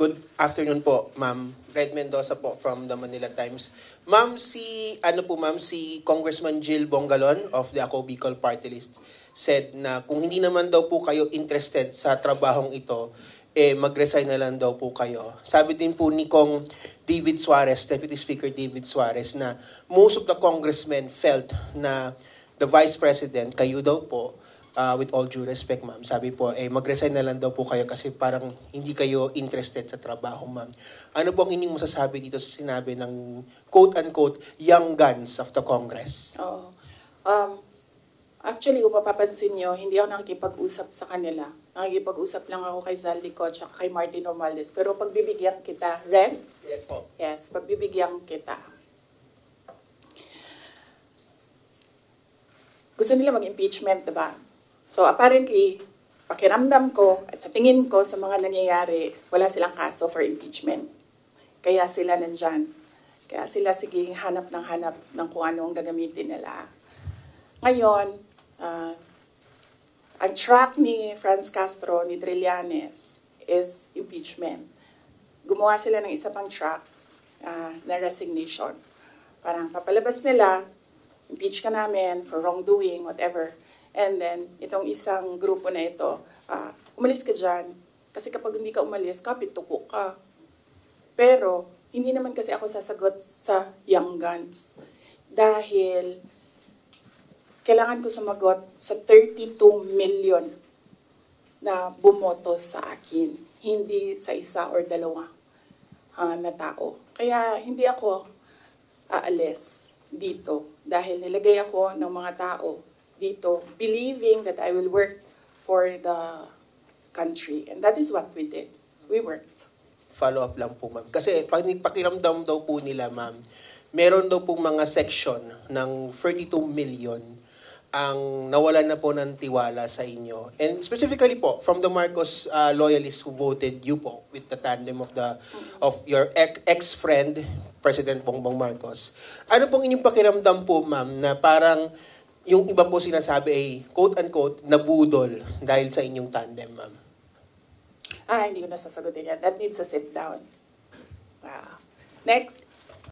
Good afternoon po, Ma'am. Red Mendoza po from the Manila Times. Ma'am, si Congressman Jill Bongalon of the Ako Bicol Party List said na kung hindi naman daw po kayo interested sa trabahong ito, mag-resign na lang daw po kayo. Sabi din po ni Kong David Suarez, Deputy Speaker David Suarez, na most of the congressmen felt na the Vice President, kayo daw po, with all due respect, ma'am, sabi po, mag-resign na lang daw po kayo kasi parang hindi kayo interested sa trabaho, ma'am. Ano po ang inyong masasabi dito sa sinabi ng quote-unquote young guns of the Congress? Oo. Actually, kung mapapansin nyo, hindi ako nakikipag-usap sa kanila. Nakikipag-usap lang ako kay Zaldico at kay Martin Romualdez. Pero pagbibigyan kita, Ren? Yes po. Yes, pagbibigyan kita. Gusto nila mag-impeachment, diba? So apparently, pakiramdam ko at sa tingin ko sa mga nangyayari, wala silang kaso for impeachment. Kaya sila nandyan. Kaya sila sige hanap ng kung ano ang gagamitin nila. Ngayon, ang track ni Franz Castro, ni Trillanes, is impeachment. Gumawa sila ng isa pang track na resignation. Parang papalabas nila, impeach ka namin for wrongdoing, whatever. And then, itong isang grupo na ito, umalis ka dyan. Kasi kapag hindi ka umalis, kapit tuko ka. Pero, hindi naman kasi ako sasagot sa young guns. Dahil, kailangan ko sumagot sa 32 million na bumoto sa akin. Hindi sa isa or dalawa na tao. Kaya, hindi ako aalis dito. Dahil nilagay ako ng mga tao dito, believing that I will work for the country. And that is what we did. We worked. Follow-up lang po, ma'am. Kasi pakiramdam daw po nila, ma'am, meron daw pong mga section ng 32 million ang nawalan na po ng tiwala sa inyo. And specifically po, from the Marcos loyalists who voted you po with the tandem of your ex-friend, President Bongbong Marcos. Ano pong inyong pakiramdam po, ma'am, na parang yung iba po sinasabi ay quote-unquote nabudol dahil sa inyong tandem, ma'am? Hindi ko nasasagutin yan. That needs a sit down. Wow. Next.